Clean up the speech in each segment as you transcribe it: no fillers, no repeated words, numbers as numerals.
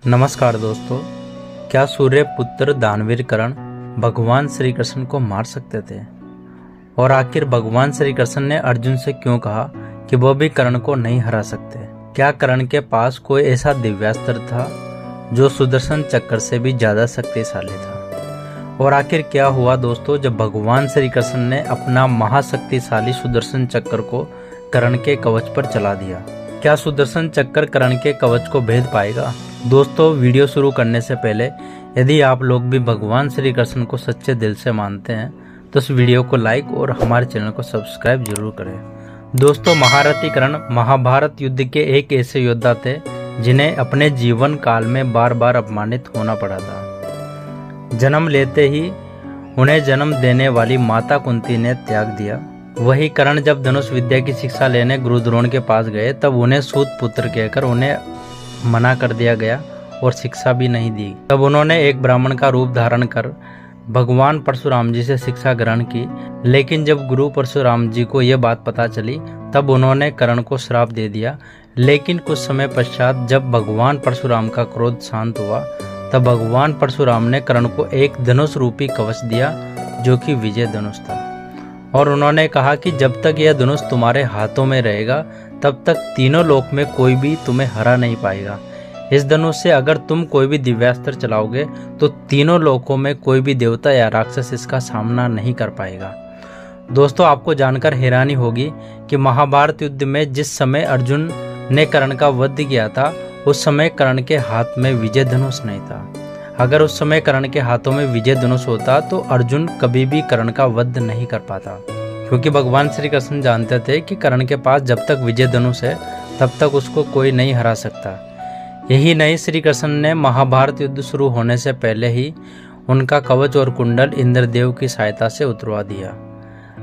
नमस्कार दोस्तों, क्या सूर्य पुत्र दानवीर कर्ण भगवान श्री कृष्ण को मार सकते थे? और आखिर भगवान श्री कृष्ण ने अर्जुन से क्यों कहा कि वो भी कर्ण को नहीं हरा सकते? क्या कर्ण के पास कोई ऐसा दिव्यास्त्र था जो सुदर्शन चक्र से भी ज्यादा शक्तिशाली था? और आखिर क्या हुआ दोस्तों जब भगवान श्री कृष्ण ने अपना महाशक्तिशाली सुदर्शन चक्र को कर्ण के कवच पर चला दिया? क्या सुदर्शन चक्र कर्ण के कवच को भेद पाएगा? दोस्तों, वीडियो शुरू करने से पहले यदि आप लोग भी भगवान श्री कृष्ण को सच्चे दिल से मानते हैं तो इस वीडियो को लाइक और हमारे चैनल को सब्सक्राइब जरूर करें। दोस्तों, महारथी कर्ण महाभारत युद्ध के एक ऐसे योद्धा थे जिन्हें अपने जीवन काल में बार बार अपमानित होना पड़ा था। जन्म लेते ही उन्हें जन्म देने वाली माता कुंती ने त्याग दिया। वही कर्ण जब धनुष विद्या की शिक्षा लेने गुरु द्रोण के पास गए तब उन्हें सूत पुत्र कहकर उन्हें मना कर दिया गया और शिक्षा भी नहीं दी। तब उन्होंने एक ब्राह्मण का रूप धारण कर भगवान परशुराम जी से शिक्षा ग्रहण की। लेकिन जब गुरु परशुराम जी को यह बात पता चली तब उन्होंने कर्ण को श्राप दे दिया। लेकिन कुछ समय पश्चात जब भगवान परशुराम का क्रोध शांत हुआ तब भगवान परशुराम ने कर्ण को एक धनुष रूपी कवच दिया जो कि विजय धनुष था। और उन्होंने कहा कि जब तक यह धनुष तुम्हारे हाथों में रहेगा तब तक तीनों लोक में कोई भी तुम्हें हरा नहीं पाएगा। इस धनुष से अगर तुम कोई भी दिव्यास्त्र चलाओगे तो तीनों लोकों में कोई भी देवता या राक्षस इसका सामना नहीं कर पाएगा। दोस्तों, आपको जानकर हैरानी होगी कि महाभारत युद्ध में जिस समय अर्जुन ने कर्ण का वध किया था उस समय कर्ण के हाथ में विजय धनुष नहीं था। अगर उस समय कर्ण के हाथों में विजय धनुष होता तो अर्जुन कभी भी कर्ण का वध नहीं कर पाता, क्योंकि भगवान श्री कृष्ण जानते थे कि कर्ण के पास जब तक विजय धनुष है तब तक उसको कोई नहीं हरा सकता। यही नहीं, श्री कृष्ण ने महाभारत युद्ध शुरू होने से पहले ही उनका कवच और कुंडल इंद्रदेव की सहायता से उतरवा दिया।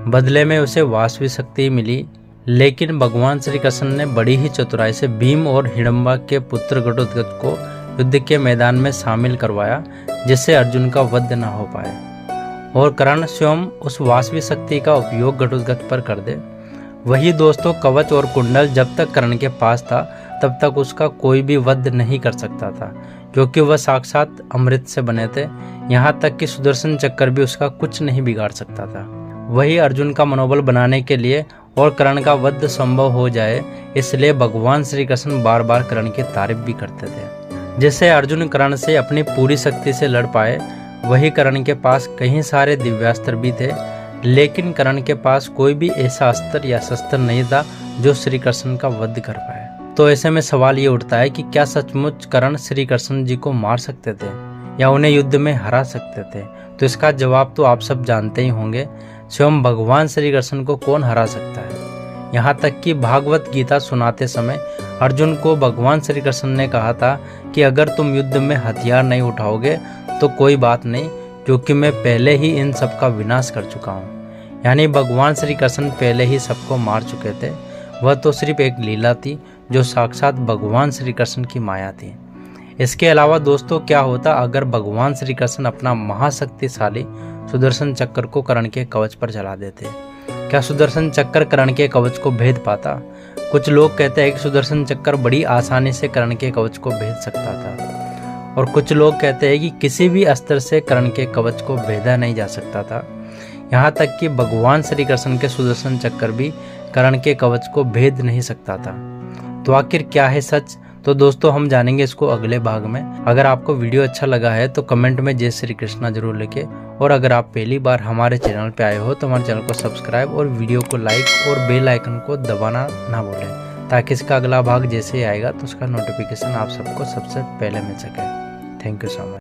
बदले में उसे वासवी शक्ति मिली। लेकिन भगवान श्री कृष्ण ने बड़ी ही चतुराई से भीम और हिडम्बा के पुत्र घटोत्कच को युद्ध के मैदान में शामिल करवाया जिससे अर्जुन का वध न हो पाए और कर्ण स्वयं उस वासवी शक्ति का उपयोग घटोत्कच पर कर दे। वही दोस्तों, कवच और कुंडल जब तक कर्ण के पास था तब तक उसका कोई भी वध नहीं कर सकता था, क्योंकि वह साक्षात अमृत से बने थे। यहाँ तक कि सुदर्शन चक्र भी उसका कुछ नहीं बिगाड़ सकता था। वही अर्जुन का मनोबल बनाने के लिए और कर्ण का वध संभव हो जाए इसलिए भगवान श्री कृष्ण बार बार कर्ण की तारीफ भी करते थे, जिससे अर्जुन कर्ण से अपनी पूरी शक्ति से लड़ पाए। वही कर्ण के पास कई सारे दिव्यास्त्र भी थे, लेकिन कर्ण के पास कोई भी ऐसा अस्त्र या शस्त्र नहीं था जो श्री कृष्ण का वध कर पाए। तो ऐसे में सवाल ये उठता है कि क्या सचमुच कर्ण श्री कृष्ण जी को मार सकते थे या उन्हें युद्ध में हरा सकते थे? तो इसका जवाब तो आप सब जानते ही होंगे। स्वयं भगवान श्री कृष्ण को कौन हरा सकता है? यहाँ तक कि भागवत गीता सुनाते समय अर्जुन को भगवान श्री कृष्ण ने कहा था कि अगर तुम युद्ध में हथियार नहीं उठाओगे तो कोई बात नहीं, क्योंकि मैं पहले ही इन सब का विनाश कर चुका हूँ। यानी भगवान श्री कृष्ण पहले ही सबको मार चुके थे। वह तो सिर्फ एक लीला थी जो साक्षात भगवान श्री कृष्ण की माया थी। इसके अलावा दोस्तों, क्या होता अगर भगवान श्री कृष्ण अपना महाशक्तिशाली सुदर्शन चक्र को कर्ण के कवच पर चला देते? क्या सुदर्शन चक्र कर्ण के कवच को भेद पाता? कुछ लोग कहते हैं कि सुदर्शन चक्र बड़ी आसानी से कर्ण के कवच को भेद सकता था, और कुछ लोग कहते हैं कि किसी भी अस्त्र से कर्ण के कवच को भेदा नहीं जा सकता था। यहाँ तक कि भगवान श्री कृष्ण के सुदर्शन चक्र भी कर्ण के कवच को भेद नहीं सकता था। तो आखिर क्या है सच? तो दोस्तों, हम जानेंगे इसको अगले भाग में। अगर आपको वीडियो अच्छा लगा है तो कमेंट में जय श्री कृष्णा जरूर लिखें, और अगर आप पहली बार हमारे चैनल पे आए हो तो हमारे चैनल को सब्सक्राइब और वीडियो को लाइक और बेल आइकन को दबाना ना भूलें, ताकि इसका अगला भाग जैसे ही आएगा तो उसका नोटिफिकेशन आप सबको सबसे पहले मिल सके। Thank you so much.